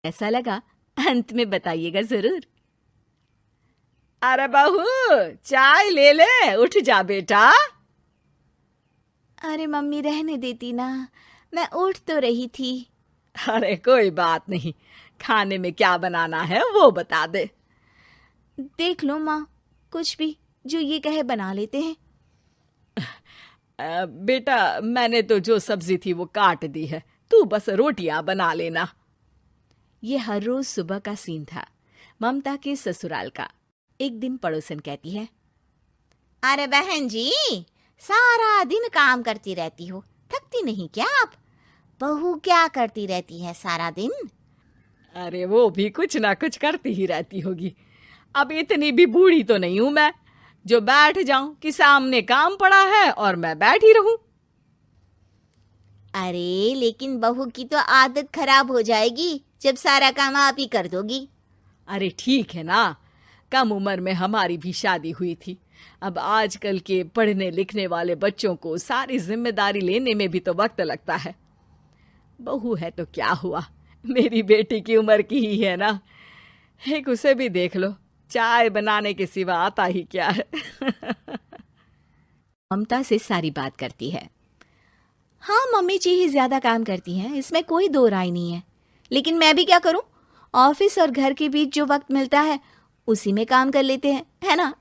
ऐसा लगा अंत में बताइएगा जरूर। अरे बहू, चाय ले ले, उठ जा बेटा। अरे मम्मी रहने देती ना, मैं उठ तो रही थी। अरे कोई बात नहीं, खाने में क्या बनाना है वो बता दे। देख लो माँ, कुछ भी जो ये कहे बना लेते हैं। बेटा, मैंने तो जो सब्जी थी वो काट दी है, तू बस रोटियां बना लेना। ये हर रोज सुबह का सीन था ममता के ससुराल का। एक दिन पड़ोसन कहती है, अरे बहन जी, सारा दिन काम करती रहती हो, थकती नहीं क्या आप? बहू क्या करती रहती है सारा दिन? अरे वो भी कुछ ना कुछ करती ही रहती होगी। अब इतनी भी बूढ़ी तो नहीं हूं मैं जो बैठ जाऊं कि सामने काम पड़ा है और मैं बैठ ही रहूं। अरे लेकिन बहू की तो आदत खराब हो जाएगी जब सारा काम आप ही कर दोगी। अरे ठीक है ना, कम उम्र में हमारी भी शादी हुई थी। अब आजकल के पढ़ने लिखने वाले बच्चों को सारी जिम्मेदारी लेने में भी तो वक्त लगता है। बहू है तो क्या हुआ, मेरी बेटी की उम्र की ही है ना। एक उसे भी देख लो, चाय बनाने के सिवा आता ही क्या है। ममता से सारी बात करती है। हाँ मम्मी जी ही ज्यादा काम करती हैं, इसमें कोई दो राय नहीं है। लेकिन मैं भी क्या करूं, ऑफिस और घर के बीच जो वक्त मिलता है उसी में काम कर लेते हैं, है ना।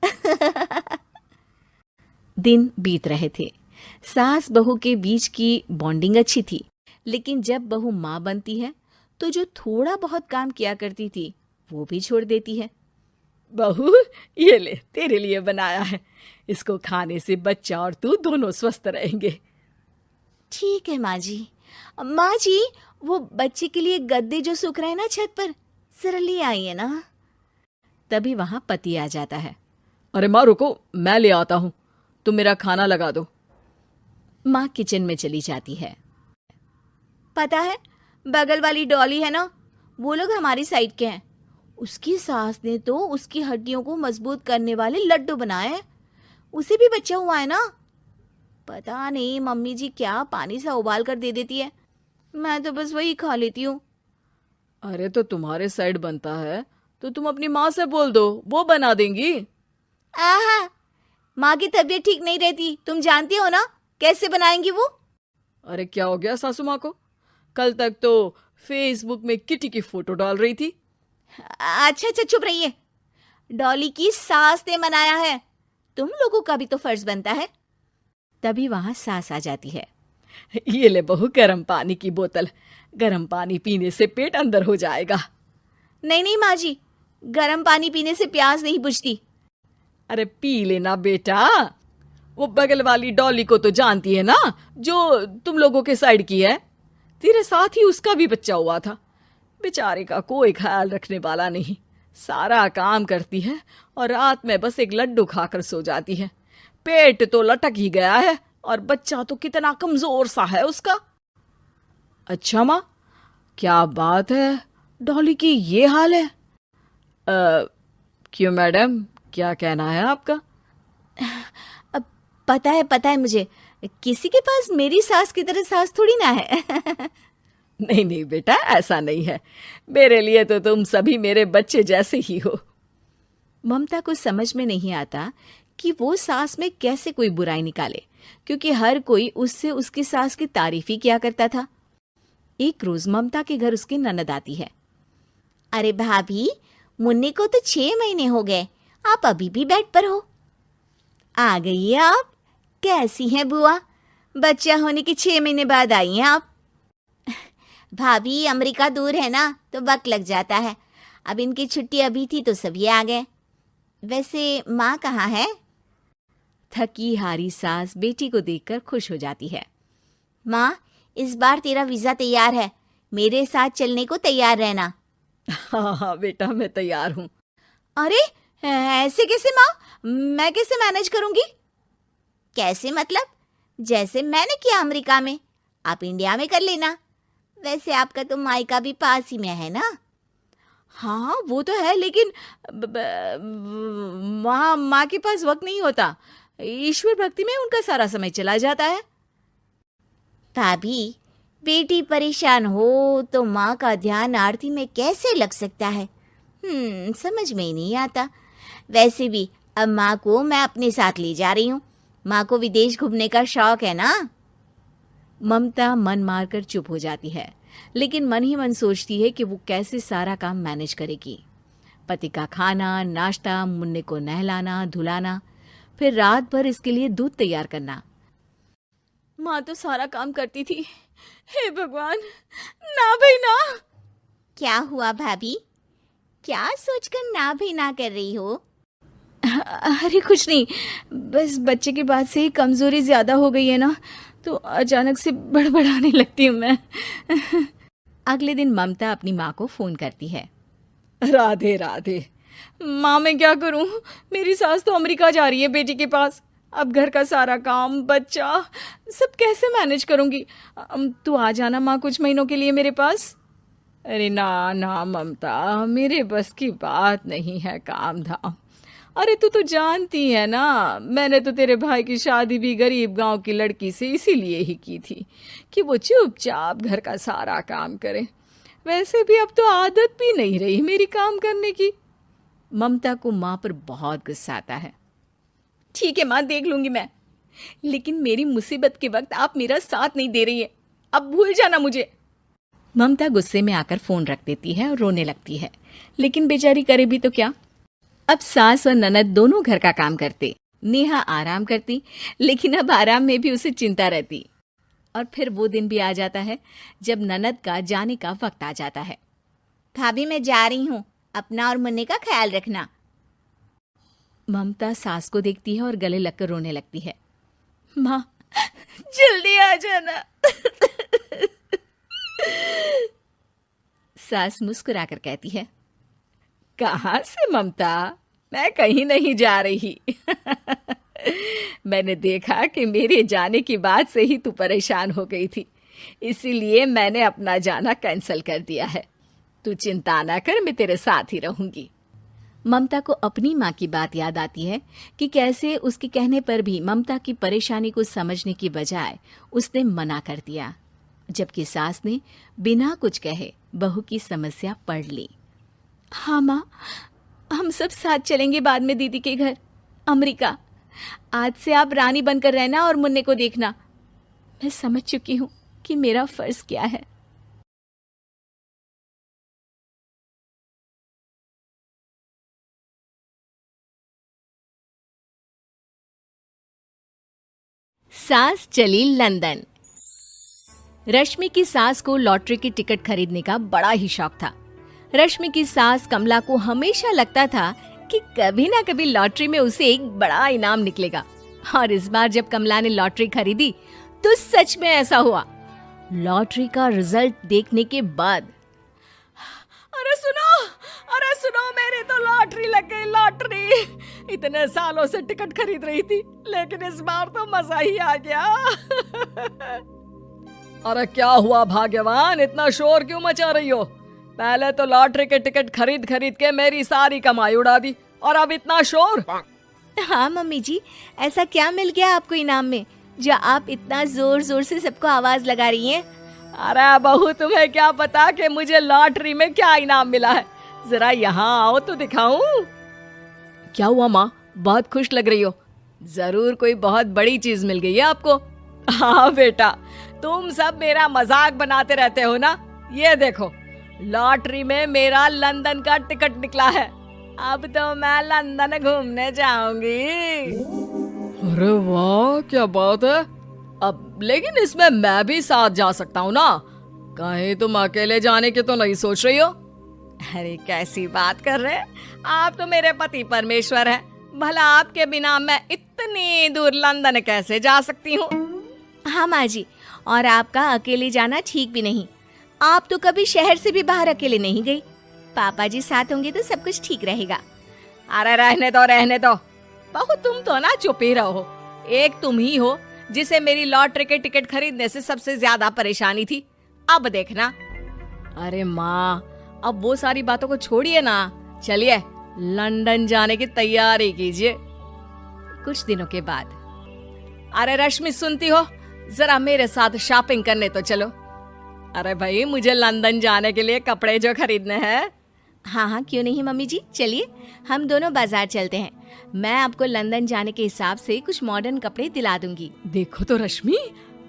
दिन बीत रहे थे। सास बहू के बीच की बॉन्डिंग अच्छी थी, लेकिन जब बहू माँ बनती है तो जो थोड़ा बहुत काम किया करती थी वो भी छोड़ देती है। बहू, ये ले, तेरे लिए बनाया है। इसको खाने से बच्चा और तू दोनों स्वस्थ रहेंगे। ठीक है माँ जी। माँ जी, वो बच्चे के लिए गद्दे जो सूख रहे हैं ना छत पर, जरा ले आइए ना। तभी वहां पति आ जाता है। अरे माँ रुको, मैं ले आता हूँ, तुम मेरा खाना लगा दो। माँ किचन में चली जाती है। पता है, बगल वाली डॉली है ना, वो लोग हमारी साइड के हैं। उसकी सास ने तो उसकी हड्डियों को मजबूत करने वाले लड्डू बनाए हैं। उसे भी बच्चा हुआ है ना। पता नहीं मम्मी जी क्या पानी सा उबाल कर दे देती है, मैं तो बस वही खा लेती हूँ। अरे तो तुम्हारे साइड बनता है तो तुम अपनी माँ से बोल दो, वो बना देंगी। आहा, माँ की तबीयत ठीक नहीं रहती, तुम जानती हो ना, कैसे बनाएंगी वो। अरे क्या हो गया सासू माँ को? कल तक तो फेसबुक में किटी की फोटो डाल रही थी। अच्छा अच्छा चुप रहिए। डॉली की सास ने मनाया है, तुम लोगों का भी तो फर्ज बनता है। तभी वहां सास आ जाती है। ये ले बहू, गर्म पानी की बोतल, गर्म पानी पीने से पेट अंदर हो जाएगा। नहीं नहीं माँ जी, गर्म पानी पीने से प्यास नहीं बुझती। अरे पी लेना बेटा। वो बगल वाली डॉली को तो जानती है ना, जो तुम लोगों के साइड की है। तेरे साथ ही उसका भी बच्चा हुआ था। बेचारे का कोई ख्याल रखने वाला नहीं, सारा काम करती है और रात में बस एक लड्डू खाकर सो जाती है। पेट तो लटक ही गया है और बच्चा तो कितना कमजोर सा है उसका। अच्छा माँ, क्या बात है, डॉली की ये हाल है? क्यों मैडम, क्या कहना है आपका? अब पता है मुझे, किसी के पास मेरी सास की तरह सास थोड़ी ना है। नहीं नहीं बेटा, ऐसा नहीं है। मेरे लिए तो तुम सभी मेरे बच्चे जैसे ही हो। ममता को समझ में नहीं आता कि वो सास में कैसे कोई बुराई निकाले, क्योंकि हर कोई उससे उसकी सास की तारीफ ही किया करता था। एक रोज ममता के घर उसकी ननद आती है। अरे भाभी, मुन्नी को तो 6 महीने हो गए, आप अभी भी बेड पर हो। आ गई है आप? कैसी हैं बुआ? बच्चा होने के 6 महीने बाद आई हैं आप। भाभी, अमेरिका दूर है ना, तो वक्त लग जाता है। अब इनकी छुट्टी अभी थी तो सभी आ गए। वैसे माँ कहाँ है? थकी हारी सास बेटी को देखकर खुश हो जाती है। माँ, इस बार तेरा वीजा तैयार है, मेरे साथ चलने को तैयार रहना। हाँ हाँ बेटा, मैं तैयार हूँ। अरे ऐसे कैसे माँ, मैं कैसे मैनेज करूंगी? कैसे मतलब? जैसे मैंने किया अमेरिका में, आप इंडिया में कर लेना। वैसे आपका तो मायका भी पास ही में है ना। हाँ वो तो है, लेकिन वहाँ माँ के पास वक्त नहीं होता। ईश्वर भक्ति में उनका सारा समय चला जाता है। भाभी, बेटी परेशान हो तो माँ का ध्यान आरती में कैसे लग सकता है? समझ में ही नहीं आता। वैसे भी अब माँ को मैं अपने साथ ले जा रही हूँ। माँ को विदेश घूमने का शौक है ना। ममता मन मारकर चुप हो जाती है, लेकिन मन ही मन सोचती है कि वो कैसे सारा काम मैनेज करेगी। पति का खाना, नाश्ता, मुन्ने को नहलाना, धुलाना, फिर रात भर इसके लिए दूध तैयार करना। माँ तो सारा काम करती थी। हे भगवान, ना भाई ना। क्या हुआ भाभी? क्या सोचकर ना भी ना कर रही हो? अरे कुछ नहीं, बस बच्चे के बाद से ही कमजोरी ज्यादा हो गई है ना, तो अचानक से बड़बड़ाने लगती हूँ मैं। अगले दिन ममता अपनी माँ को फोन करती है। राधे राधे। माँ मैं क्या करूँ, मेरी सास तो अमेरिका जा रही है बेटी के पास। अब घर का सारा काम, बच्चा, सब कैसे मैनेज करूँगी। तू आ जाना माँ कुछ महीनों के लिए मेरे पास। अरे ना ना ममता, मेरे बस की बात नहीं है काम धाम। अरे तू तो जानती है ना, मैंने तो तेरे भाई की शादी भी गरीब गांव की लड़की से इसीलिए ही की थी कि वो चुपचाप घर का सारा काम करे। वैसे भी अब तो आदत भी नहीं रही मेरी काम करने की। ममता को माँ पर बहुत गुस्सा आता है। ठीक है माँ, देख लूंगी मैं, लेकिन मेरी मुसीबत के वक्त आप मेरा साथ नहीं दे रही है। अब भूल जाना मुझे। ममता गुस्से में आकर फोन रख देती है और रोने लगती है, लेकिन बेचारी करे भी तो क्या। अब सास और ननद दोनों घर का काम करते, नेहा आराम करती, लेकिन अब आराम में भी उसे चिंता रहती। और फिर वो दिन भी आ जाता है जब ननद का जाने का वक्त आ जाता है। भाभी मैं जा रही हूँ, अपना और मुन्ने का ख्याल रखना। ममता सास को देखती है और गले लगकर रोने लगती है। माँ जल्दी आ जाना। सास मुस्कुराकर कहती है, कहाँ से ममता, मैं कहीं नहीं जा रही। मैंने देखा कि मेरे जाने की बात से ही तू परेशान हो गई थी, इसीलिए मैंने अपना जाना कैंसिल कर दिया है। तू चिंता ना कर, मैं तेरे साथ ही रहूंगी। ममता को अपनी माँ की बात याद आती है कि कैसे उसके कहने पर भी ममता की परेशानी को समझने की बजाय उसने मना कर दिया, जबकि सास ने बिना कुछ कहे बहू की समस्या पढ़ ली। हाँ माँ, हम सब साथ चलेंगे बाद में दीदी के घर अमेरिका। आज से आप रानी बनकर रहना और मुन्ने को देखना। मैं समझ चुकी हूँ कि मेरा फर्ज क्या है। सास चली लंदन। रश्मि की सास को लॉटरी की टिकट खरीदने का बड़ा ही शौक था। रश्मि की सास कमला को हमेशा लगता था कि कभी ना कभी लॉटरी में उसे एक बड़ा इनाम निकलेगा, और इस बार जब कमला ने लॉटरी खरीदी तो सच में ऐसा हुआ। लॉटरी का रिजल्ट देखने के बाद, अरे सुनो, मेरी तो लॉटरी लग गई, लॉटरी। इतने सालों से टिकट खरीद रही थी, लेकिन इस बार तो मजा ही आ गया। अरे क्या हुआ भाग्यवान, इतना शोर क्यों मचा रही हो? पहले तो लॉटरी के टिकट खरीद खरीद के मेरी सारी कमाई उड़ा दी, और अब इतना शोर। हाँ मम्मी जी, ऐसा क्या मिल गया आपको इनाम में जो आप इतना जोर जोर से सबको आवाज लगा रही हैं? अरे बहू, तुम्हें क्या पता कि मुझे लॉटरी में क्या इनाम मिला है? जरा यहाँ आओ तो दिखाऊं। क्या हुआ माँ, बहुत खुश लग रही हो? जरूर कोई बहुत बड़ी चीज मिल गई है आपको। हाँ बेटा, तुम सब मेरा मजाक बनाते रहते हो ना। ये देखो, लॉटरी में मेरा लंदन का टिकट निकला है। अब तो मैं लंदन घूमने जाऊंगी। अरे वाह, क्या बात है। अब लेकिन इसमें मैं भी साथ जा सकता हूँ ना? कहीं तुम अकेले जाने की तो नहीं सोच रही हो? अरे कैसी बात कर रहे हैं आप, तो मेरे पति परमेश्वर है। भला आपके बिना मैं इतनी दूर लंदन कैसे जा सकती हूँ? हाँ माँ जी, और आपका अकेले जाना ठीक भी नहीं। आप तो कभी शहर से भी बाहर अकेले नहीं गई। पापा जी साथ होंगे तो सब कुछ ठीक रहेगा। अरे रहने दो बहू, तुम तो ना चुप ही रहो। एक तुम ही हो जिसे मेरी लॉटरी के टिकट खरीदने से सबसे ज्यादा परेशानी थी। अब देखना। अरे माँ, अब वो सारी बातों को छोड़िए ना, चलिए लंदन जाने की तैयारी कीजिए। कुछ दिनों के बाद, अरे रश्मि, सुनती हो? जरा मेरे साथ शॉपिंग करने तो चलो। अरे भाई, मुझे लंदन जाने के लिए कपड़े जो खरीदने हैं। हाँ हाँ, क्यों नहीं मम्मी जी, चलिए हम दोनों बाजार चलते हैं। मैं आपको लंदन जाने के हिसाब से कुछ मॉडर्न कपड़े दिला दूंगी। देखो तो रश्मि,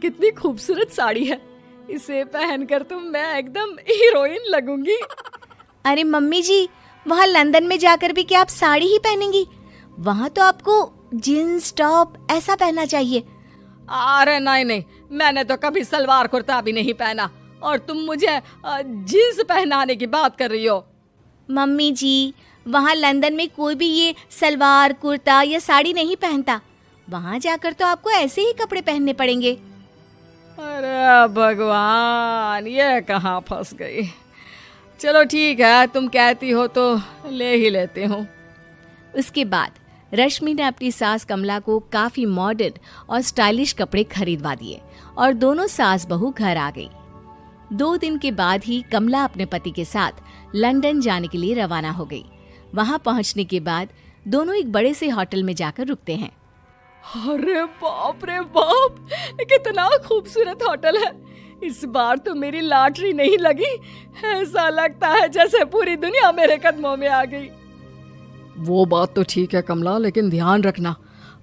कितनी खूबसूरत साड़ी है। इसे पहनकर तो मैं एकदम हीरोइन लगूंगी। अरे मम्मी जी, वहाँ लंदन में जाकर भी क्या आप साड़ी ही पहनेंगी? वहाँ तो आपको जीन्स टॉप ऐसा पहनना चाहिए। अरे नहीं नहीं, मैंने तो कभी सलवार कुर्ता भी नहीं पहना, और तुम मुझे जीन्स पहनाने की बात कर रही हो। मम्मी जी, वहाँ लंदन में कोई भी ये सलवार कुर्ता या साड़ी नहीं पहनता। वहाँ जाकर तो आपको ऐसे ही कपड़े पहनने पड़ेंगे। अरे भगवान, ये कहाँ फंस गई। चलो ठीक है, तुम कहती हो तो ले ही लेती हूँ। उसके बाद रश्मि ने अपनी सास कमला को काफी मॉडर्न और स्टाइलिश कपड़े खरीदवा दिए और दोनों सास बहू घर आ गई। 2 दिन के बाद ही कमला अपने पति के साथ लंदन जाने के लिए रवाना हो गई। वहां पहुंचने के बाद दोनों एक बड़े से होटल में जाकर रुकते हैं। अरे बाप रे बाप, कितना खूबसूरत होटल है। इस बार तो मेरी लॉटरी नहीं लगी। ऐसा लगता है जैसे पूरी दुनिया मेरे कदमों में आ गई। वो बात तो ठीक है कमला, लेकिन ध्यान रखना,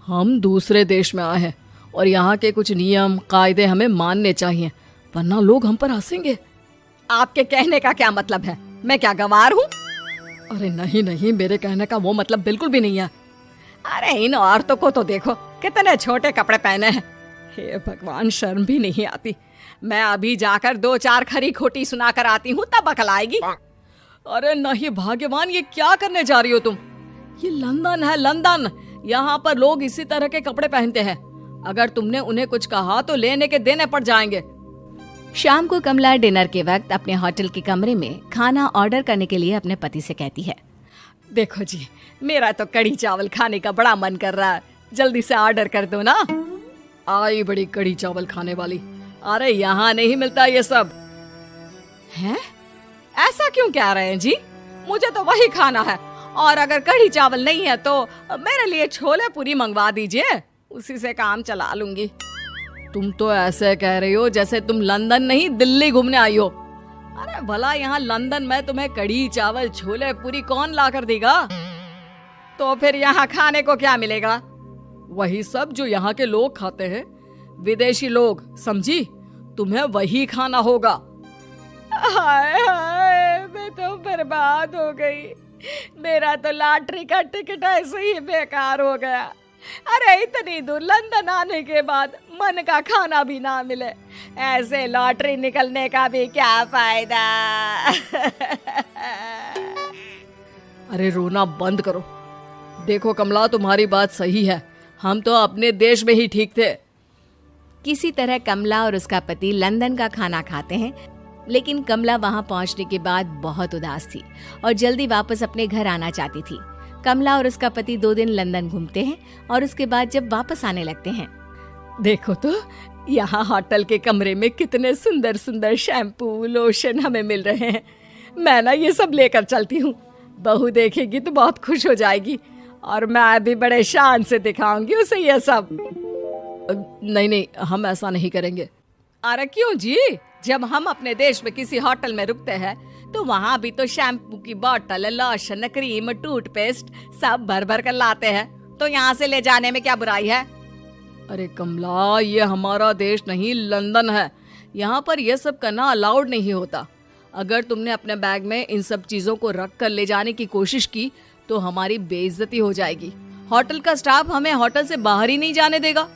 हम दूसरे देश में आए हैं और यहाँ के कुछ नियम कायदे हमें मानने चाहिए, वरना लोग हम पर हंसेंगे। आपके कहने का क्या मतलब है? मैं क्या गंवार हूँ? अरे नहीं नहीं, मेरे कहने का वो मतलब बिल्कुल भी नहीं है। अरे इन औरतों को तो देखो, कितने छोटे कपड़े पहने हैं। हे भगवान, शर्म भी नहीं आती। मैं अभी जाकर 2-4 खरी खोटी सुनाकर आती हूँ, तब अकल आएगी। अरे नहीं भाग्यवान, ये क्या करने जा रही हो तुम? ये लंदन है, लंदन। यहाँ पर लोग इसी तरह के कपड़े पहनते हैं। अगर तुमने उन्हें कुछ कहा तो लेने के देने पड़ जाएंगे। शाम को कमला डिनर के वक्त अपने होटल के कमरे में खाना ऑर्डर करने के लिए अपने पति से कहती है, देखो जी, मेरा तो कढ़ी चावल खाने का बड़ा मन कर रहा है, जल्दी से ऑर्डर कर दो ना। आई बड़ी कढ़ी चावल खाने वाली। अरे यहाँ नहीं मिलता ये सब। हैं? ऐसा क्यों कह रहे हैं जी? मुझे तो वही खाना है, और अगर कढ़ी चावल नहीं है तो मेरे लिए छोले पूरी मंगवा दीजिए, उसी से काम चला लूंगी। तुम तो ऐसे कह रही हो जैसे तुम लंदन नहीं दिल्ली घूमने आई हो। अरे भला यहाँ लंदन में तुम्हें कढ़ी चावल छोले पूरी कौन ला कर देगा? तो फिर यहाँ खाने को क्या मिलेगा? वही सब जो यहाँ के लोग खाते हैं, विदेशी लोग, समझी? तुम्हें वही खाना होगा। हाय हाय, मैं तो बर्बाद हो गई। मेरा तो लॉटरी का टिकट ऐसे ही बेकार हो गया। अरे इतनी दूर लंदन आने के बाद मन का खाना भी ना मिले, ऐसे लॉटरी निकलने का भी क्या फायदा। अरे रोना बंद करो। देखो कमला, तुम्हारी बात सही है, हम तो अपने देश में ही ठीक थे। किसी तरह कमला और उसका पति लंदन का खाना खाते हैं, लेकिन कमला वहां पहुंचने के बाद बहुत उदास थी और जल्दी वापस अपने घर आना चाहती थी। कमला और उसका पति 2 दिन लंदन घूमते हैं और उसके बाद जब वापस आने लगते हैं, देखो तो यहाँ होटल के कमरे में कितने सुंदर सुंदर शैम्पू लोशन हमें मिल रहे हैं। मैं ना ये सब लेकर चलती हूँ, बहू देखेगी तो बहुत खुश हो जाएगी, और मैं भी बड़े शान से दिखाऊंगी उसे ये सब। नहीं नहीं, हम ऐसा नहीं करेंगे। अरे क्यों जी? जब हम अपने देश में किसी होटल में रुकते हैं तो वहाँ भी तो शैम्पू की बोतल, लोशन, क्रीम, टूथपेस्ट सब भर भर कर लाते हैं, तो यहाँ से ले जाने में क्या बुराई है? अरे कमला, ये हमारा देश नहीं, लंदन है। यहाँ पर यह सब करना अलाउड नहीं होता। अगर तुमने अपने बैग में इन सब चीजों को रख कर ले जाने की कोशिश की तो हमारी बेइज्जती हो जाएगी। होटल का स्टाफ हमें होटल से बाहर ही नहीं जाने देगा।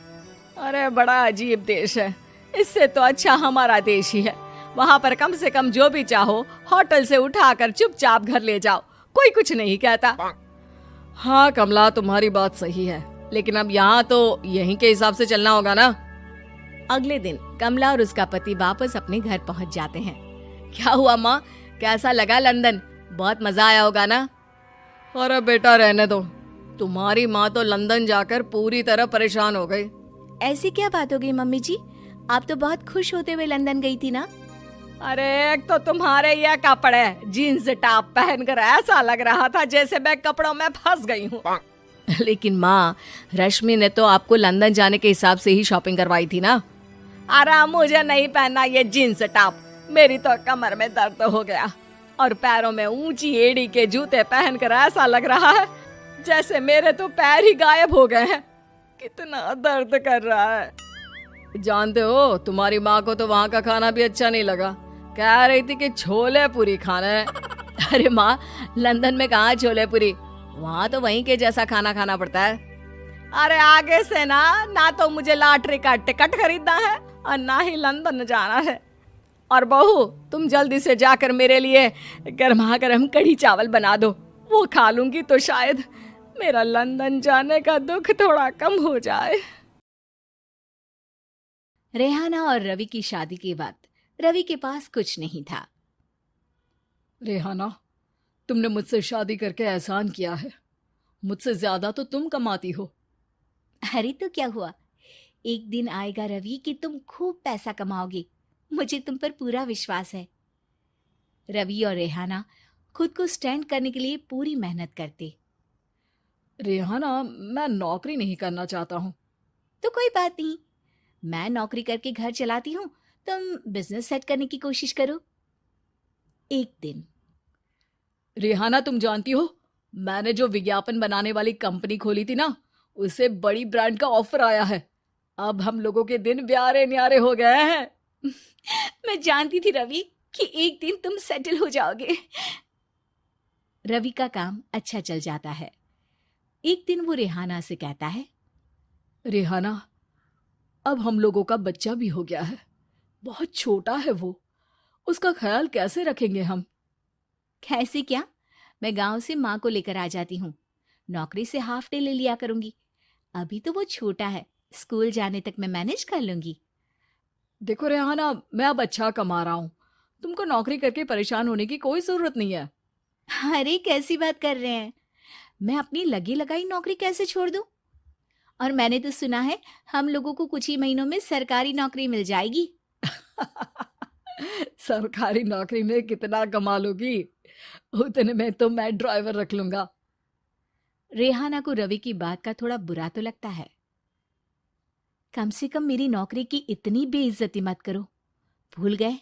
अरे बड़ा अजीब देश है, इससे तो अच्छा हमारा देश ही है। वहाँ पर कम से कम जो भी चाहो होटल से उठाकर चुपचाप घर ले जाओ, कोई कुछ नहीं कहता। हाँ कमला, तुम्हारी बात सही है, लेकिन अब यहाँ तो यहीं के हिसाब से चलना होगा ना। अगले दिन कमला और उसका पति वापस अपने घर पहुंच जाते हैं। क्या हुआ माँ, कैसा लगा लंदन? बहुत मजा आया होगा ना? अरे बेटा रहने दो, तुम्हारी माँ तो लंदन जाकर पूरी तरह परेशान हो गई। ऐसी क्या बात हो गई मम्मी जी? आप तो बहुत खुश होते हुए लंदन गई थी ना? अरे एक तो तुम्हारे ये कपड़े, जीन्स टॉप पहनकर ऐसा लग रहा था जैसे मैं कपड़ों में फंस गई हूँ। लेकिन माँ, रश्मि ने तो आपको लंदन जाने के हिसाब से ही शॉपिंग करवाई थी ना? अरे मुझे नहीं पहनना ये जीन्स टॉप, मेरी तो कमर में दर्द हो गया और पैरों में ऊंची एड़ी के जूते पहनकर ऐसा लग रहा है जैसे मेरे तो पैर ही गायब हो गए हैं। कितना दर्द कर रहा है। जानते हो, तुम्हारी माँ को तो वहाँ का खाना भी अच्छा नहीं लगा। कह रही थी कि छोले पूरी खाना है। अरे माँ, लंदन में कहाँ छोले पूरी, वहाँ तो वहीं के जैसा खाना खाना पड़ता है। अरे आगे से ना तो मुझे लॉटरी का टिकट खरीदना है और ना ही लंदन जाना है। और बहू, तुम जल्दी से जाकर मेरे लिए गर्मा गर्म कढ़ी चावल बना दो, वो खा लूंगी तो शायद मेरा लंदन जाने का दुख थोड़ा कम हो जाए। रेहाना और रवि की शादी के बाद रवि के पास कुछ नहीं था। रेहाना, तुमने मुझसे शादी करके एहसान किया है। मुझसे ज्यादा तो तुम कमाती हो। अरे तो क्या हुआ, एक दिन आएगा रवि कि तुम खूब पैसा कमाओगे। मुझे तुम पर पूरा विश्वास है। रवि और रेहाना खुद को स्टैंड करने के लिए पूरी मेहनत करते। रेहाना, मैं नौकरी नहीं करना चाहता हूँ। तो कोई बात नहीं, मैं नौकरी करके घर चलाती हूँ, तुम बिजनेस सेट करने की कोशिश करो। एक दिन। रेहाना, तुम जानती हो, मैंने जो विज्ञापन बनाने वाली कंपनी खोली थी ना, उसे बड़ी ब्रांड का ऑफर आया है। अब हम लोगों के दिन ब्यारे न्यारे हो गए हैं। मैं जानती थी रवि कि एक दिन तुम सेटल हो जाओगे। रवि का काम अच्छा चल जाता है। एक दिन वो रेहाना से कहता है, रेहाना, अब हम लोगों का बच्चा भी हो गया है। बहुत छोटा है वो, उसका ख्याल कैसे रखेंगे हम? कैसे क्या, मैं गांव से माँ को लेकर आ जाती हूँ। नौकरी से हाफ डे ले लिया करूंगी। अभी तो वो छोटा है, स्कूल जाने तक मैं मैनेज कर लूंगी। देखो रेहाना, मैं अब अच्छा कमा रहा हूँ। तुमको नौकरी करके परेशान होने की कोई जरूरत नहीं है। अरे कैसी बात कर रहे हैं, मैं अपनी लगी लगाई नौकरी कैसे छोड़ दूं? और मैंने तो सुना है हम लोगों को कुछ ही महीनों में सरकारी नौकरी मिल जाएगी। सरकारी नौकरी में कितना कमा लोगी? उतने में तो मैं ड्राइवर रख लूंगा। रेहाना को रवि की बात का थोड़ा बुरा तो लगता है। कम से कम मेरी नौकरी की इतनी बेइज्जती मत करो। भूल गए,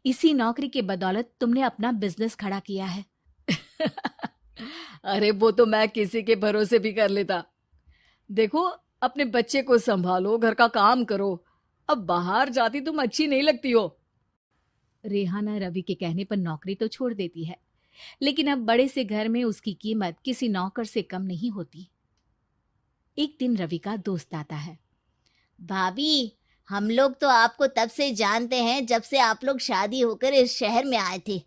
इसी नौकरी के बदौलत तुमने अपना बिजनेस खड़ा किया है। अरे वो तो मैं किसी के भरोसे भी कर लेता। देखो, अपने बच्चे को संभालो, घर का काम करो। अब बाहर जाती तुम अच्छी नहीं लगती हो। रेहाना रवि के कहने पर नौकरी तो छोड़ देती है, लेकिन अब बड़े से घर में उसकी कीमत किसी नौकर से कम नहीं होती। एक दिन रवि का दोस्त आता है। भाभी, हम लोग तो आपको तब से जानते हैं जब से आप लोग शादी होकर इस शहर में आए थे।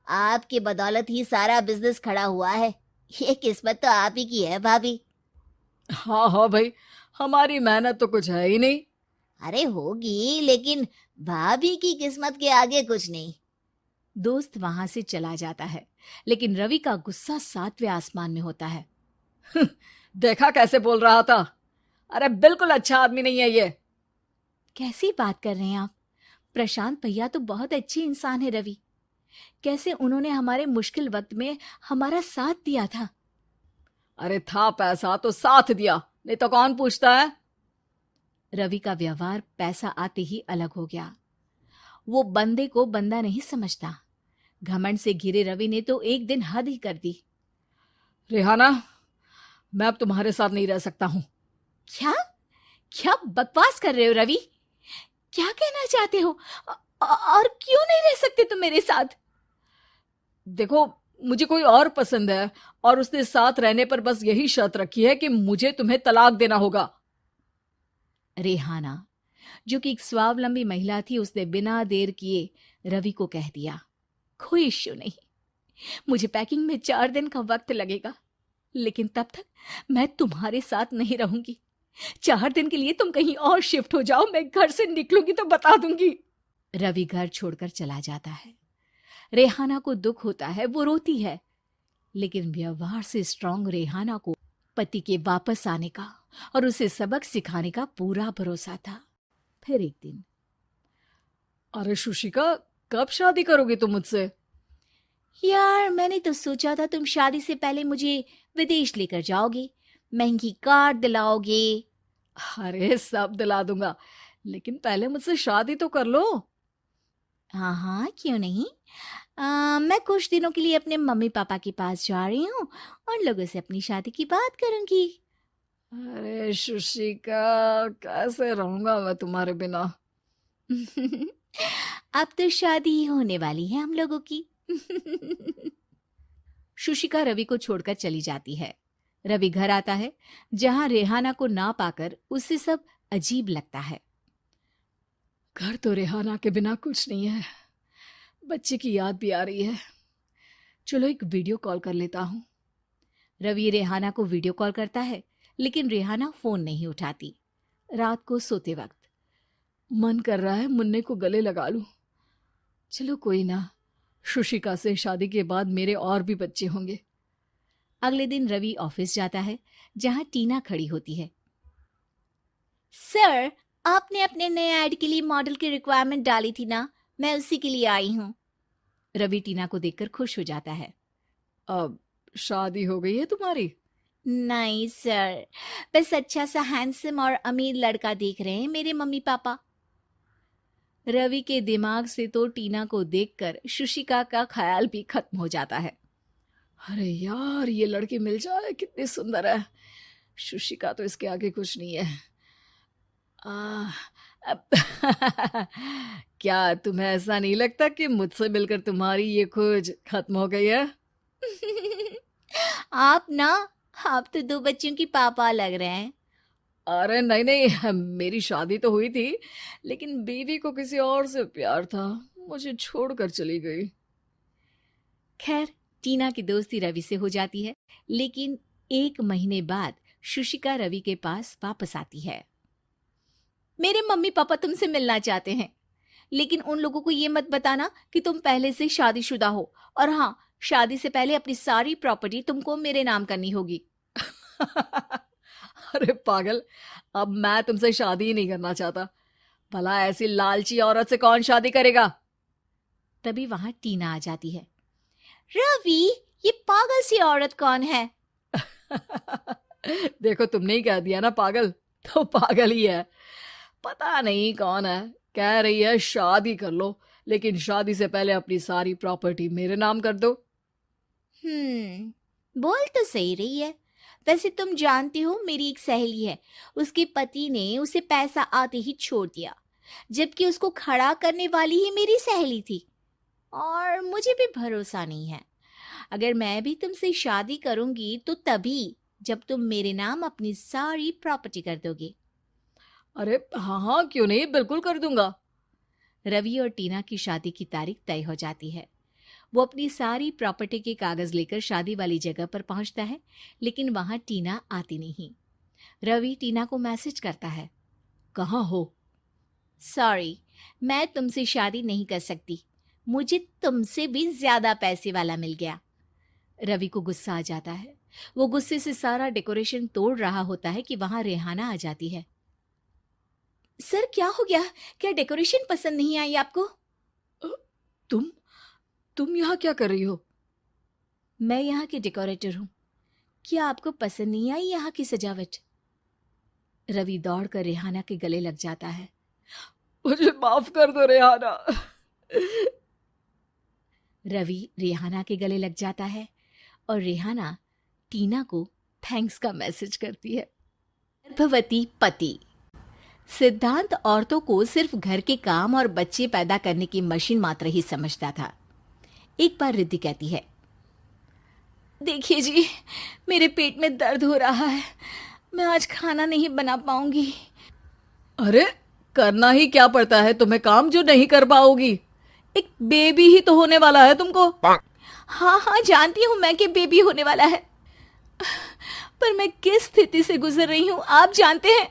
आपकी बदौलत ही सारा बिजनेस खड़ा हुआ है। ये किस्मत तो आप ही की है भाभी। हाँ हाँ भाई, हमारी मेहनत तो कुछ है ही नहीं। अरे होगी, लेकिन भाभी की किस्मत के आगे कुछ नहीं। दोस्त वहां से चला जाता है, लेकिन रवि का गुस्सा 7वें आसमान में होता है। देखा कैसे बोल रहा था। अरे बिल्कुल अच्छा आदमी नहीं है ये। कैसी बात कर रहे हैं आप? प्रशांत भैया तो बहुत अच्छे इंसान है रवि। कैसे उन्होंने हमारे मुश्किल वक्त में हमारा साथ दिया था। अरे था पैसा तो साथ दिया, नहीं तो कौन पूछता है। रवि का व्यवहार पैसा आते ही अलग हो गया। वो बंदे को बंदा नहीं समझता। घमंड से घिरे रवि ने तो एक दिन हद ही कर दी। रेहाना, मैं अब तुम्हारे साथ नहीं रह सकता हूँ। क्या क्या बकवास कर रहे हो रवि? क्या कहना चाहते हो? और क्यों नहीं रह सकते तुम मेरे साथ? देखो, मुझे कोई और पसंद है और उसने साथ रहने पर बस यही शर्त रखी है कि मुझे तुम्हें तलाक देना होगा। रेहाना, जो कि एक स्वावलंबी महिला थी, उसने बिना देर किए रवि को कह दिया, कोई इश्यू नहीं, मुझे पैकिंग में 4 दिन का वक्त लगेगा, लेकिन तब तक मैं तुम्हारे साथ नहीं रहूंगी। 4 दिन के लिए तुम कहीं और शिफ्ट हो जाओ, मैं घर से निकलूंगी तो बता दूंगी। रवि घर छोड़कर चला जाता है। रेहाना को दुख होता है, वो रोती है, लेकिन व्यवहार से स्ट्रांग रेहाना को पति के वापस आने का और उसे सबक सिखाने का पूरा भरोसा था। फिर एक दिन, अरे शुशिका, कब शादी करोगी तुम मुझसे? यार मैंने तो सोचा था तुम शादी से पहले मुझे विदेश लेकर जाओगे, महंगी कार दिलाओगे। अरे सब दिला दूंगा, लेकिन पहले मुझसे शादी तो कर लो। हाँ हाँ, क्यों नहीं। मैं कुछ दिनों के लिए अपने मम्मी पापा के पास जा रही हूँ और लोगों से अपनी शादी की बात करूँगी। अरे शुशिका, कैसे रहूंगा मैं तुम्हारे बिना। अब तो शादी ही होने वाली है हम लोगों की। शुशिका रवि को छोड़कर चली जाती है। रवि घर आता है, जहां रेहाना को ना पाकर उसे सब अजीब लगता है। घर तो रेहाना के बिना कुछ नहीं है, बच्चे की याद भी आ रही है। चलो एक वीडियो कॉल कर लेता हूँ। रवि रेहाना को वीडियो कॉल करता है, लेकिन रेहाना फोन नहीं उठाती। रात को सोते वक्त मन कर रहा है मुन्ने को गले लगा लूं। चलो कोई ना, शुशिका से शादी के बाद मेरे और भी बच्चे होंगे। अगले दिन रवि ऑफिस जाता है, जहां टीना खड़ी होती है। सर, आपने अपने नए ऐड के लिए मॉडल की रिक्वायरमेंट डाली थी ना, मैं उसी के लिए आई हूँ। रवि टीना को देखकर खुश हो जाता है। अब शादी हो गई है तुम्हारी? नहीं सर, बस अच्छा सा हैंडसम और अमीर लड़का देख रहे हैं मेरे मम्मी पापा। रवि के दिमाग से तो टीना को देखकर शुशिका का ख्याल भी खत्म हो जाता है। अरे यार, ये लड़की मिल जाए कितनी सुंदर है। शुशिका तो इसके आगे कुछ नहीं है। अब क्या तुम्हें ऐसा नहीं लगता कि मुझसे मिलकर तुम्हारी ये खोज खत्म हो गई है? आप तो 2 बच्चों की पापा लग रहे हैं। अरे नहीं नहीं, मेरी शादी तो हुई थी, लेकिन बीवी को किसी और से प्यार था, मुझे छोड़कर चली गई। खैर, टीना की दोस्ती रवि से हो जाती है, लेकिन 1 महीने बाद शुशिका रवि के पास वापस आती है। मेरे मम्मी पापा तुमसे मिलना चाहते हैं, लेकिन उन लोगों को ये मत बताना कि तुम पहले से शादीशुदा हो। और हाँ, शादी से पहले अपनी सारी प्रॉपर्टी तुमको मेरे नाम करनी होगी। अरे पागल, अब मैं तुमसे शादी ही नहीं करना चाहता। भला ऐसी लालची औरत से कौन शादी करेगा? तभी वहां टीना आ जाती है। रवि, ये पागल सी औरत कौन है? देखो, तुमने ही कह दिया ना पागल, तो पागल ही है। पता नहीं कौन है, कह रही है शादी कर लो, लेकिन शादी से पहले अपनी सारी प्रॉपर्टी मेरे नाम कर दो। बोल तो सही रही है। वैसे तुम जानती हो, मेरी एक सहेली है, उसके पति ने उसे पैसा आते ही छोड़ दिया, जबकि उसको खड़ा करने वाली ही मेरी सहेली थी। और मुझे भी भरोसा नहीं है। अगर मैं भी तुमसे शादी करूंगी तो तभी जब तुम मेरे नाम अपनी सारी प्रॉपर्टी कर दोगे। अरे हाँ हाँ, क्यों नहीं, बिल्कुल कर दूंगा। रवि और टीना की शादी की तारीख तय हो जाती है। वो अपनी सारी प्रॉपर्टी के कागज लेकर शादी वाली जगह पर पहुंचता है, लेकिन वहां टीना आती नहीं। रवि टीना को मैसेज करता है, कहाँ हो? सॉरी, मैं तुमसे शादी नहीं कर सकती, मुझे तुमसे भी ज्यादा पैसे वाला मिल गया। रवि को गुस्सा आ जाता है। वो गुस्से से सारा डेकोरेशन तोड़ रहा होता है कि वहां रेहाना आ जाती है। सर, क्या हो गया? क्या डेकोरेशन पसंद नहीं आई आपको? तुम यहाँ क्या कर रही हो? मैं यहाँ की डेकोरेटर हूँ। क्या आपको पसंद नहीं आई यहाँ की सजावट? रवि दौड़कर रेहाना के गले लग जाता है। मुझे माफ कर दो रेहाना। रवि रेहाना के गले लग जाता है और रेहाना टीना को थैंक्स का मैसेज करती है। गर्भवती पति। सिद्धांत औरतों को सिर्फ घर के काम और बच्चे पैदा करने की मशीन मात्र ही समझता था। एक बार रिद्धि कहती है, देखिए जी, मेरे पेट में दर्द हो रहा है, मैं आज खाना नहीं बना पाऊंगी। अरे करना ही क्या पड़ता है तुम्हें काम जो नहीं कर पाओगी? एक बेबी ही तो होने वाला है तुमको। हाँ हाँ, जानती हूँ मैं कि बेबी होने वाला है, पर मैं किस स्थिति से गुजर रही हूँ आप जानते हैं।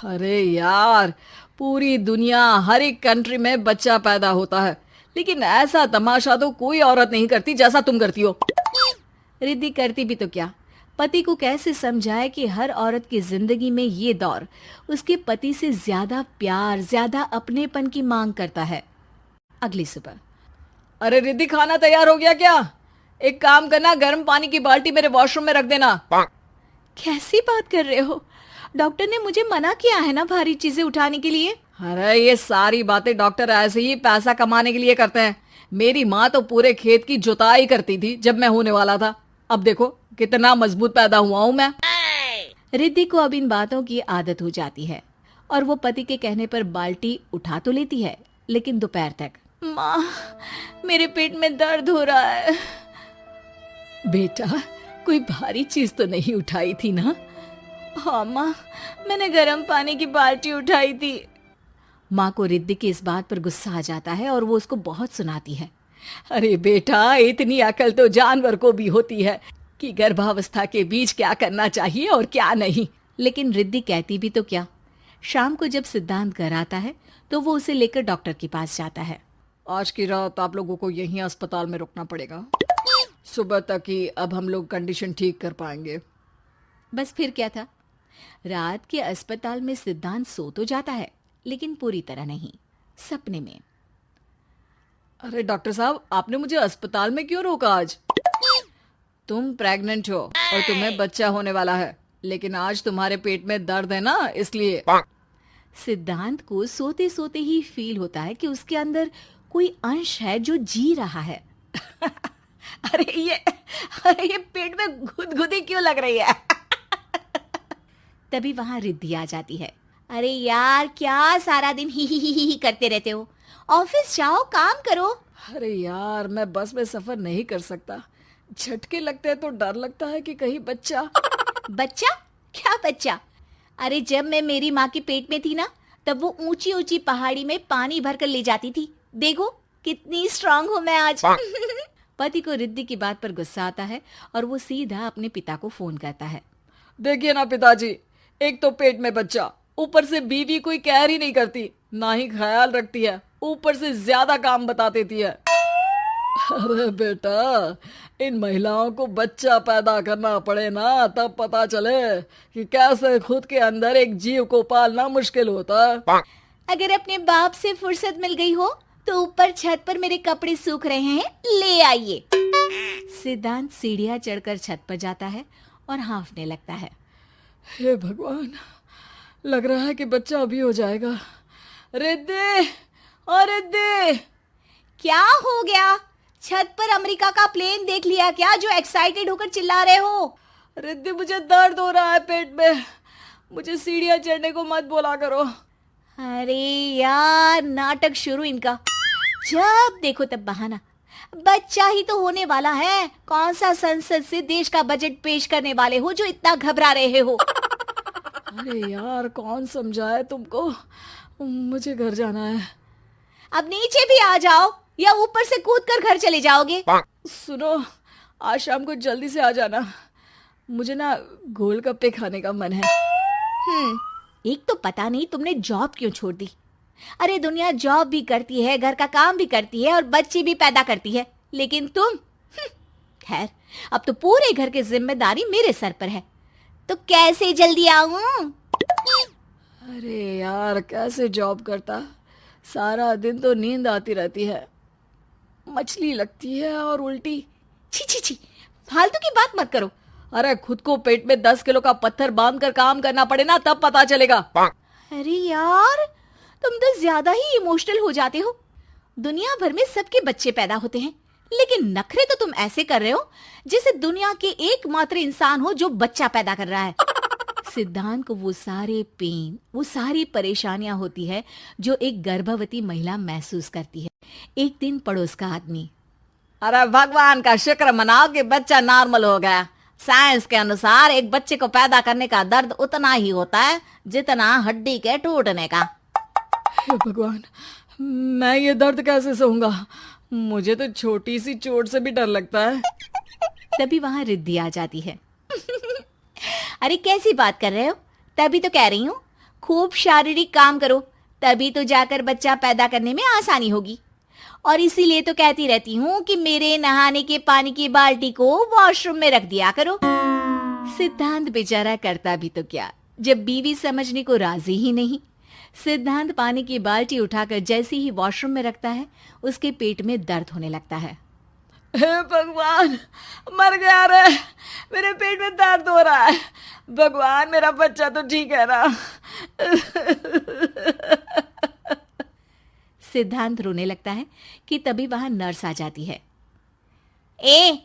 अरे यार, पूरी दुनिया, हर एक कंट्री में बच्चा पैदा होता है, लेकिन ऐसा तमाशा तो कोई औरत नहीं करती जैसा तुम करती हो। रिद्धि करती भी तो क्या, पति को कैसे समझाए कि हर औरत की जिंदगी में ये दौर उसके पति से ज्यादा प्यार, ज्यादा अपनेपन की मांग करता है। अगली सुबह, अरे रिद्धि, खाना तैयार हो गया क्या? एक काम करना, गर्म पानी की बाल्टी मेरे वॉशरूम में रख देना। कैसी बात कर रहे हो? डॉक्टर ने मुझे मना किया है ना भारी चीजें उठाने के लिए। अरे ये सारी बातें डॉक्टर ऐसे ही पैसा कमाने के लिए करते हैं। मेरी माँ तो पूरे खेत की जुताई करती थी जब मैं होने वाला था। अब देखो कितना मजबूत पैदा हुआ हूं मैं। रिद्धि को अब इन बातों की आदत हो जाती है और वो पति के कहने पर बाल्टी उठा तो लेती है, लेकिन दोपहर तक। माँ, मेरे पेट में दर्द हो रहा है। बेटा, कोई भारी चीज तो नहीं उठाई थी ना? हाँ माँ, मैंने गर्म पानी की बाल्टी उठाई थी। माँ को रिद्धि की इस बात पर गुस्सा आ जाता है और वो उसको बहुत सुनाती है। अरे बेटा, इतनी अकल तो जानवर को भी होती है कि गर्भावस्था के बीच क्या करना चाहिए और क्या नहीं। लेकिन रिद्धि कहती भी तो क्या। शाम को जब सिद्धांत घर आता है तो वो उसे लेकर डॉक्टर के पास जाता है। आज की रात आप लोगों को यहीं अस्पताल में रुकना पड़ेगा। सुबह तक ही अब हम लोग कंडीशन ठीक कर पाएंगे। बस फिर क्या था। रात के अस्पताल में सिद्धांत सो तो जाता है, लेकिन पूरी तरह नहीं, सपने में। अरे डॉक्टर साहब, आपने मुझे अस्पताल में क्यों रोका आज? तुम प्रेग्नेंट हो और तुम्हें बच्चा होने वाला है, लेकिन आज तुम्हारे पेट में दर्द है ना, इसलिए। सिद्धांत को सोते सोते ही फील होता है कि उसके अंदर कोई अंश है जो जी रहा है। अरे ये पेट में गुदगुदी क्यों लग रही है? तभी वहां रिद्धि आ जाती है। अरे यार, क्या सारा दिन ही करते रहते हो? ऑफिस जाओ, काम करो। अरे यार, मैं बस में सफर नहीं कर सकता। झटके लगते हैं तो डर लगता है कि कहीं बच्चा। बच्चा? क्या बच्चा? अरे जब मैं मेरी माँ के पेट में थी ना, तब वो ऊंची ऊंची पहाड़ी में पानी भर कर ले जाती थी। देखो कितनी स्ट्रांग हूं मैं आज। पति को रिद्धि की बात पर गुस्सा आता है और वो सीधा अपने पिता को फोन करता है। देखिए ना पिताजी, एक तो पेट में बच्चा, ऊपर से बीवी कोई कहर ही नहीं करती, ना ही ख्याल रखती है, ऊपर से ज्यादा काम बता देती है। अरे बेटा, इन महिलाओं को बच्चा पैदा करना पड़े ना, तब पता चले कि कैसे खुद के अंदर एक जीव को पालना मुश्किल होता है। अगर अपने बाप से फुर्सत मिल गई हो तो ऊपर छत पर मेरे कपड़े सूख रहे हैं, ले आइए। सिद्धांत सीढ़ियां चढ़कर छत पर जाता है और हाँफने लगता है। हे भगवान, लग रहा है कि बच्चा अभी हो जाएगा। रिद्धि, ओ रिद्धि! क्या हो गया? छत पर अमेरिका का प्लेन देख लिया क्या जो एक्साइटेड होकर चिल्ला रहे हो? रिद्धि, मुझे दर्द हो रहा है पेट में, मुझे सीढ़ियां चढ़ने को मत बोला करो। अरे यार, नाटक शुरू इनका। जब देखो तब बहाना। बच्चा ही तो होने वाला है, कौन सा संसद से देश का बजट पेश करने वाले हो जो इतना घबरा रहे हो? अरे यार, कौन समझाए तुमको, मुझे घर जाना है। अब नीचे भी आ जाओ या ऊपर से कूद कर घर चले जाओगे? सुनो, आज शाम को जल्दी से आ जाना, मुझे ना गोलगप्पे खाने का मन है। एक तो पता नहीं तुमने जॉब क्यों छोड़ दी। अरे दुनिया जॉब भी करती है, घर का काम भी करती है और बच्चे भी पैदा करती है, लेकिन तुम खैर, अब तो पूरे घर की जिम्मेदारी मेरे सर पर है, तो कैसे जल्दी आऊं? अरे यार, कैसे जॉब करता, सारा दिन तो नींद आती रहती है, मछली लगती है और उल्टी। छी छी छी, फालतू की बात मत करो। अरे खुद को पेट में 10 किलो का पत्थर बांध कर काम करना पड़े ना, तब पता चलेगा। अरे यार, तुम तो ज्यादा ही इमोशनल हो जाते हो। दुनिया भर में सबके बच्चे पैदा होते हैं, लेकिन नखरे तो तुम ऐसे कर रहे हो जैसे दुनिया के एकमात्र इंसान हो जो बच्चा पैदा कर रहा है। सिद्धांत को वो सारे पेन, वो सारी परेशानियां होती है जो एक गर्भवती महिला महसूस करती है। एक दिन पड़ोस का आदमी, अरे भगवान का शुक्र मनाओ कि बच्चा नॉर्मल हो गया। साइंस के अनुसार एक बच्चे को पैदा करने का दर्द उतना ही होता है जितना हड्डी के टूटने का। हे भगवान, मैं ये दर्द कैसे सहूंगा, मुझे तो छोटी सी चोट से भी डर लगता है। तभी वहां रिद्धि आ जाती है। अरे कैसी बात कर रहे हो? तभी तो कह रही हूँ, खूब शारीरिक काम करो, तभी तो जाकर बच्चा पैदा करने में आसानी होगी। और इसीलिए तो कहती रहती हूँ कि मेरे नहाने के पानी की बाल्टी को वॉशरूम में रख दिया करो। सिद्धांत बेचारा करता भी तो क्या, जब बीवी समझने को राजी ही नहीं। सिद्धांत पानी की बाल्टी उठाकर जैसे ही वॉशरूम में रखता है, उसके पेट में दर्द होने लगता है। हे भगवान, मर गया रे, मेरे पेट में दर्द हो रहा है। भगवान, मेरा बच्चा तो ठीक है ना? सिद्धांत रोने लगता है कि तभी वहां नर्स आ जाती है। ए,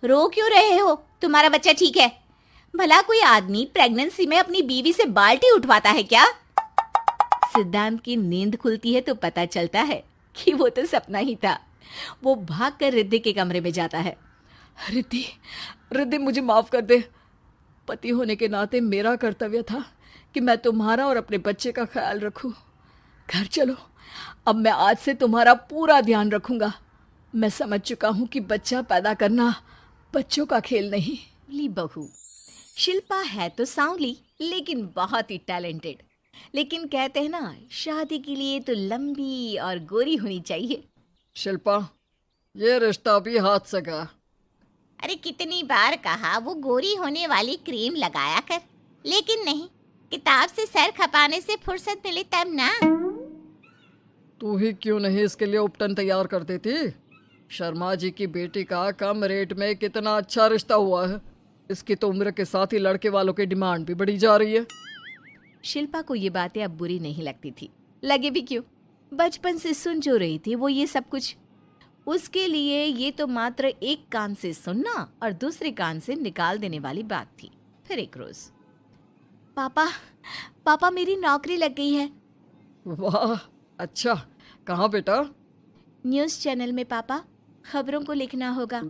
रो क्यों रहे हो? तुम्हारा बच्चा ठीक है? भला कोई आदमी प्रेगनेंसी में अपनी बीवी से बाल्टी उठवाता है क्या? सिद्धांत की नींद खुलती है तो पता चलता है कि वो तो सपना ही था। वो भागकर रिद्धि के कमरे में जाता है। रिद्धि, रिद्धि मुझे माफ कर दे। पति होने के नाते मेरा कर्तव्य था कि मैं तुम्हारा और अपने बच्चे का ख्याल रखूं। घर चलो, अब मैं आज से तुम्हारा पूरा ध्यान रखूंगा। मैं समझ चुका हूं कि बच्चा पैदा करना बच्चों का खेल नहीं। ली बहू शिल्पा है तो सांवली लेकिन बहुत ही टैलेंटेड। लेकिन कहते हैं ना, शादी के लिए तो लंबी और गोरी होनी चाहिए। शिल्पा, ये रिश्ता भी हाथ से गया। अरे कितनी बार कहा वो गोरी होने वाली क्रीम लगाया कर, लेकिन नहीं, किताब से सर खपाने से फुर्सत मिले तब ना। तू ही क्यों नहीं इसके लिए उपटन तैयार कर देती? शर्मा जी की बेटी का कम रेट में कितना अच्छा रिश्ता हुआ है। इसकी तो उम्र के साथ ही लड़के वालों की डिमांड भी बढ़ी जा रही है। शिल्पा को ये बातें अब बुरी नहीं लगती थी। लगे भी क्यों, बचपन से सुन जो रही थी वो ये सब कुछ। उसके लिए ये तो मात्र एक कान से सुनना और दूसरे कान से निकाल देने वाली बात थी। फिर एक रोज, पापा पापा मेरी नौकरी लग गई है। वाह, अच्छा, कहाँ बेटा? न्यूज़ चैनल में पापा, खबरों को लिखना होगा।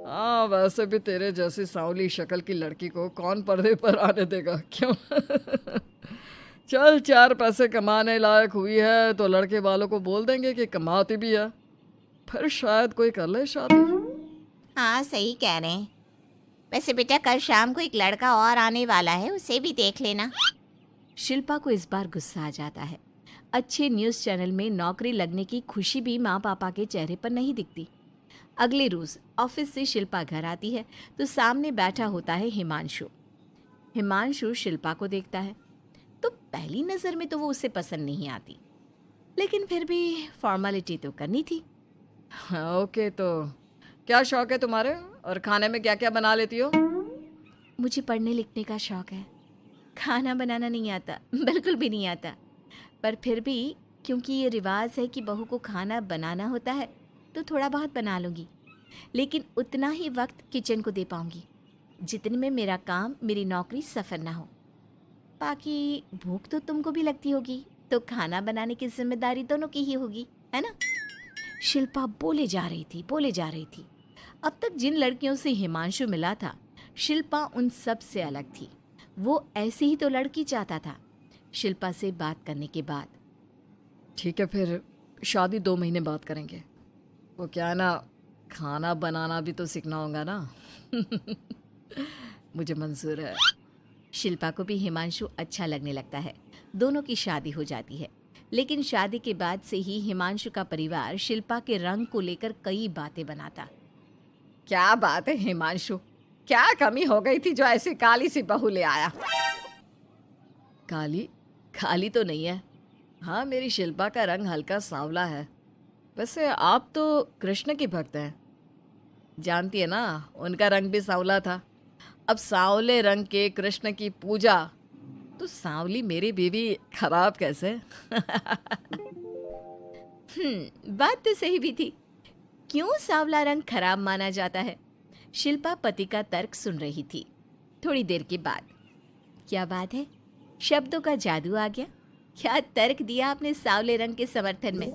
हाँ, वैसे भी तेरे जैसी सांवली शक्ल की लड़की को कौन पर्दे पर आने देगा, क्यों? चल, 4 पैसे कमाने लायक हुई है तो लड़के वालों को बोल देंगे कि कमाती भी है, फिर शायद कोई कर ले शादी। हाँ, सही कह रहे हैं। वैसे बेटा, कल शाम को एक लड़का और आने वाला है, उसे भी देख लेना। शिल्पा को इस बार गुस्सा आ जाता है। अच्छे न्यूज़ चैनल में नौकरी लगने की खुशी भी माँ पापा के चेहरे पर नहीं दिखती। अगले रोज ऑफिस से शिल्पा घर आती है तो सामने बैठा होता है हिमांशु। हिमांशु शिल्पा को देखता है तो पहली नज़र में तो वो उसे पसंद नहीं आती, लेकिन फिर भी फॉर्मेलिटी तो करनी थी। ओके, तो क्या शौक है तुम्हारे और खाने में क्या क्या बना लेती हो? मुझे पढ़ने लिखने का शौक है, खाना बनाना नहीं आता, बिल्कुल भी नहीं आता। पर फिर भी क्योंकि ये रिवाज है कि बहू को खाना बनाना होता है तो थोड़ा बहुत बना लूँगी, लेकिन उतना ही वक्त किचन को दे पाऊँगी जितने में मेरा काम, मेरी नौकरी सफ़र ना हो। बाकी भूख तो तुमको भी लगती होगी, तो खाना बनाने की जिम्मेदारी दोनों की ही होगी, है ना? शिल्पा बोले जा रही थी। अब तक जिन लड़कियों से हिमांशु मिला था, शिल्पा उन सब से अलग थी। वो ऐसी ही तो लड़की चाहता था। शिल्पा से बात करने के बाद, ठीक है, फिर शादी 2 महीने बाद करेंगे। वो क्या है ना, खाना बनाना भी तो सीखना होगा ना। मुझे मंजूर है। शिल्पा को भी हिमांशु अच्छा लगने लगता है। दोनों की शादी हो जाती है, लेकिन शादी के बाद से ही हिमांशु का परिवार शिल्पा के रंग को लेकर कई बातें बनाता। क्या बात है हिमांशु, क्या कमी हो गई थी जो ऐसी काली सी बहू ले आया? काली तो नहीं है। हाँ, मेरी शिल्पा का रंग हल्का सांवला है। वैसे आप तो कृष्ण की भक्त हैं, जानती है ना, उनका रंग भी सांवला था। अब सांवले रंग के कृष्ण की पूजा, तो सांवली मेरी बीवी खराब कैसे? बात तो सही भी थी। क्यों सांवला रंग खराब माना जाता है? शिल्पा पति का तर्क सुन रही थी। थोड़ी देर के बाद, क्या बात है, शब्दों का जादू आ गया। क्या तर्क दिया आपने सांवले रंग के समर्थन में?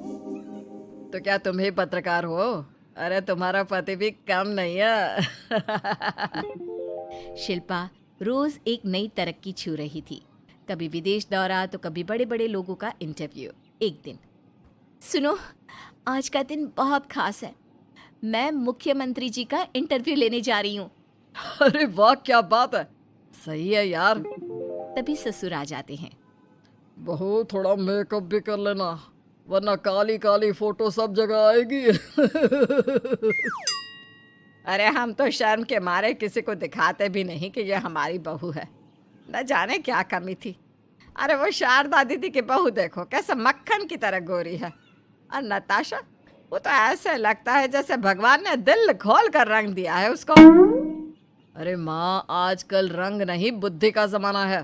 तो क्या तुम ही पत्रकार हो? अरे तुम्हारा पति भी कम नहीं है। शिल्पा रोज एक नई तरक्की छू रही थी। कभी विदेश दौरा तो कभी बड़े बड़े लोगों का इंटरव्यू। एक दिन, सुनो, आज का दिन बहुत खास है, मैं मुख्यमंत्री जी का इंटरव्यू लेने जा रही हूँ। अरे वाह, क्या बात है, सही है यार। तभी ससुर आ जाते हैं। बहू, थोड़ा मेकअप भी कर लेना, वरना काली काली फोटो सब जगह आएगी। अरे हम तो शर्म के मारे किसी को दिखाते भी नहीं कि ये हमारी बहू है। न जाने क्या कमी थी। अरे वो शारदा दीदी की बहू देखो, कैसे मक्खन की तरह गोरी है। और नताशा, वो तो ऐसे लगता है जैसे भगवान ने दिल खोल कर रंग दिया है उसको। अरे माँ, आजकल रंग नहीं बुद्धि का जमाना है।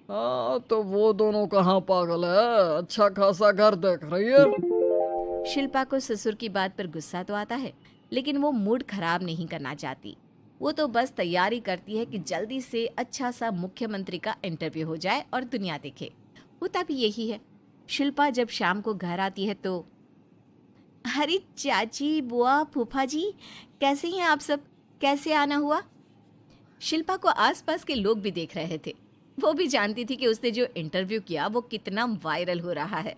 हाँ, तो वो दोनों कहाँ पागल है, अच्छा खासा घर देख रही है। शिल्पा को ससुर की बात पर गुस्सा तो आता है, लेकिन वो मूड खराब नहीं करना चाहती। वो तो बस तैयारी करती है कि जल्दी से अच्छा सा मुख्यमंत्री का इंटरव्यू हो जाए और दुनिया देखे। होता भी यही है। शिल्पा जब शाम को घर आती है तो, अरे चाची, बुआ, फूफा जी, कैसे हैं आप सब? कैसे आना हुआ? शिल्पा को आसपास के लोग भी देख रहे थे। वो भी जानती थी कि उसने जो इंटरव्यू किया वो कितना वायरल हो रहा है।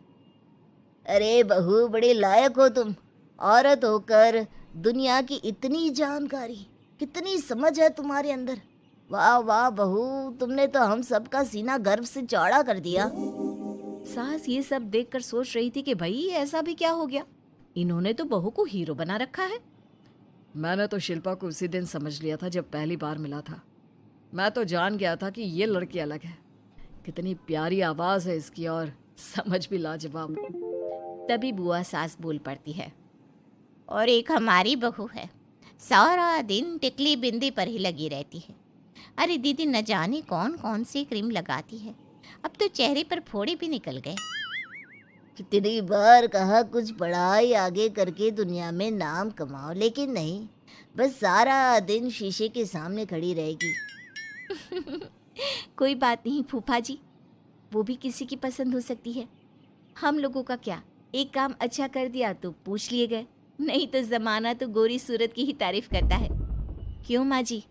अरे बहू, बड़े लायक हो तुम। औरत होकर दुनिया की इतनी जानकारी, कितनी समझ है तुम्हारे अंदर। वाह वाह बहू, तुमने तो हम सबका सीना गर्व से चौड़ा कर दिया। सास ये सब देखकर सोच रही थी कि भाई ऐसा भी क्या हो गया, इन्होंने तो बहू को हीरो बना रखा है। मैंने तो शिल्पा को उसी दिन समझ लिया था जब पहली बार मिला था। मैं तो जान गया था कि ये लड़की अलग है। कितनी प्यारी आवाज़ है इसकी और समझ भी लाजवाब। तभी बुआ सास बोल पड़ती है। और एक हमारी बहू है, सारा दिन टिकली बिंदी पर ही लगी रहती है। अरे दीदी, न जाने कौन कौन सी क्रीम लगाती है, अब तो चेहरे पर फोड़े भी निकल गए। कितनी बार कहा कुछ पढ़ाई आगे करके दुनिया में नाम कमाओ, लेकिन नहीं, बस सारा दिन शीशे के सामने खड़ी रहेगी। कोई बात नहीं फूफा जी, वो भी किसी की पसंद हो सकती है। हम लोगों का क्या, एक काम अच्छा कर दिया तो पूछ लिए गए, नहीं तो जमाना तो गोरी सूरत की ही तारीफ करता है। क्यों माँ जी?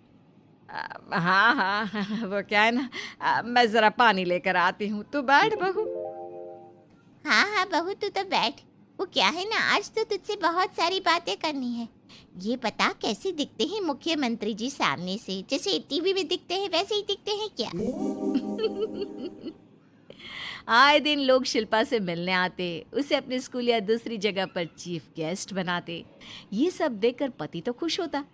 हाँ हाँ वो क्या है ना, मैं ज़रा पानी लेकर आती हूँ, तू बैठ बहू। हाँ हाँ बहू, तू तो बैठ। वो क्या है ना, आज तो तुझसे बहुत सारी बातें करनी है। ये बता, कैसे दिखते हैं मुख्यमंत्री जी सामने से? जैसे टीवी में दिखते हैं वैसे ही दिखते हैं क्या? आए दिन लोग शिल्पा से मिलने आते, उसे अपने स्कूल या दूसरी जगह पर चीफ गेस्ट बनाते। ये सब देखकर पति तो खुश होता,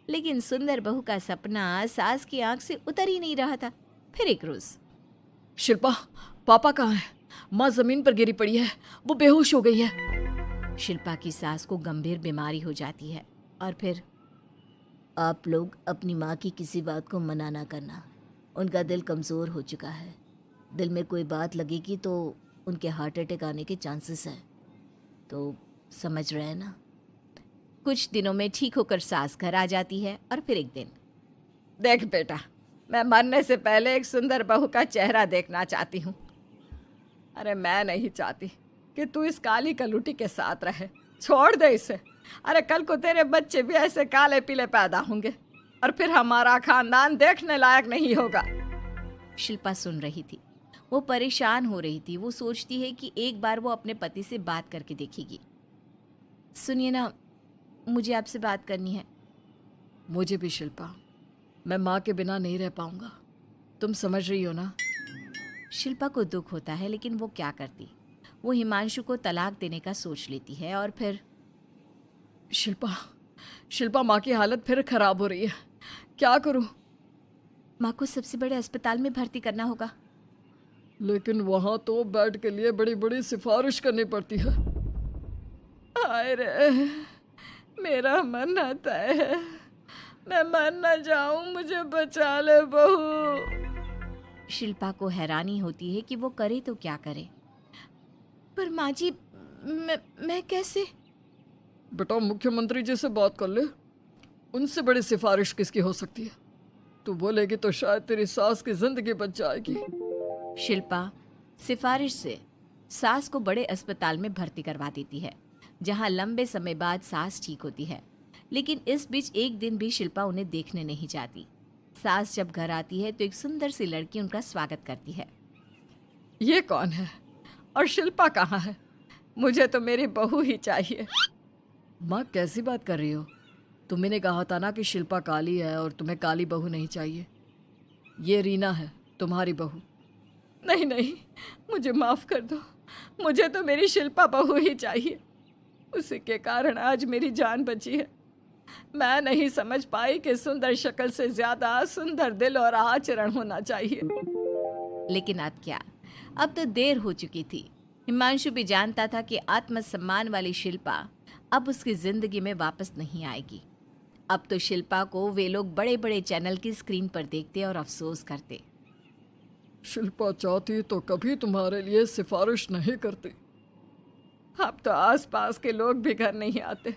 लेकिन सुंदर बहू का सपना सास की आंख से उतर ही नहीं रहा था। फिर एक रोज, शिल्पा, पापा कहाँ है? माँ जमीन पर गिरी पड़ी है, वो बेहोश हो गई है। शिल्पा की सास को गंभीर बीमारी हो जाती है और फिर आप लोग अपनी माँ की किसी बात को मना ना करना। उनका दिल कमज़ोर हो चुका है। दिल में कोई बात लगेगी तो उनके हार्ट अटैक आने के चांसेस हैं, तो समझ रहे हैं ना? कुछ दिनों में ठीक होकर सास घर आ जाती है और फिर एक दिन, देख बेटा, मैं मरने से पहले एक सुंदर बहू का चेहरा देखना चाहती हूँ। अरे मैं नहीं चाहती कि तू इस काली कलूटी के साथ रहे, छोड़ दे इसे। अरे कल को तेरे बच्चे भी ऐसे काले पीले पैदा होंगे और फिर हमारा खानदान देखने लायक नहीं होगा। शिल्पा सुन रही थी। वो परेशान हो रही थी। वो सोचती है कि एक बार वो अपने पति से बात करके देखेगी। सुनिए ना, मुझे आपसे बात करनी है। मुझे भी शिल्पा, मैं माँ के बिना नहीं रह पाऊंगा, तुम समझ रही हो ना? शिल्पा को दुख होता है, लेकिन वो क्या करती। वो हिमांशु को तलाक देने का सोच लेती है और फिर शिल्पा, माँ की हालत फिर खराब हो रही है, क्या करूं? माँ को सबसे बड़े अस्पताल में भर्ती करना होगा। लेकिन वहां तो बेड के लिए बड़ी बड़ी सिफारिश करनी पड़ती है। हाय रे, मेरा मन आता है, मैं मर न जाऊं, मुझे बचा ले बहू। शिल्पा को हैरानी होती है कि वो करे तो क्या करे। पर माँ जी, मैं कैसे? बेटा, मुख्यमंत्री जी से बात कर ले, उनसे बड़ी सिफारिश किसकी हो सकती है? तू बोलेगी तो शायद तेरी सास की जिंदगी बच जाएगी। शिल्पा सिफारिश से सास को बड़े अस्पताल में भर्ती करवा देती है, जहां लंबे समय बाद सास ठीक होती है। लेकिन इस बीच एक दिन भी शिल्पा उन्हें देखने नहीं जाती। सास जब घर आती है तो एक सुंदर सी लड़की उनका स्वागत करती है। ये कौन है और शिल्पा कहाँ है? मुझे तो मेरी बहू ही चाहिए। माँ, कैसी बात कर रही हो? तुमने कहा था ना कि शिल्पा काली है और तुम्हें काली बहू नहीं चाहिए। ये रीना है, तुम्हारी बहू। नहीं नहीं, मुझे माफ़ कर दो, मुझे तो मेरी शिल्पा बहू ही चाहिए। उसी के कारण आज मेरी जान बची है। मैं नहीं समझ पाई कि सुंदर शक्ल से ज़्यादा सुंदर दिल और आचरण होना चाहिए। लेकिन अब क्या, अब तो देर हो चुकी थी। हिमांशु भी जानता था कि आत्मसम्मान वाली शिल्पा अब उसकी जिंदगी में वापस नहीं आएगी। अब तो शिल्पा को वे लोग बड़े बड़े चैनल की स्क्रीन पर देखते और अफसोस करते। शिल्पा चाहती तो कभी तुम्हारे लिए सिफारिश नहीं करती। अब तो आसपास के लोग भी घर नहीं आते।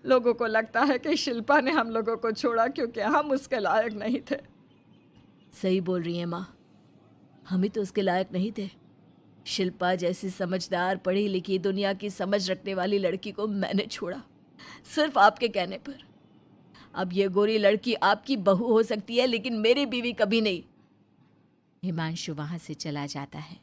लोगों को लगता है कि शिल्पा ने हम लोगों को छोड़ा क्योंकि हम उसके लायक नहीं थे। सही बोल रही है माँ, हम ही तो उसके लायक नहीं थे। शिल्पा जैसी समझदार पढ़ी लिखी दुनिया की समझ रखने वाली लड़की को मैंने छोड़ा, सिर्फ आपके कहने पर। अब ये गोरी लड़की आपकी बहू हो सकती है लेकिन मेरी बीवी कभी नहीं। हिमांशु वहां से चला जाता है।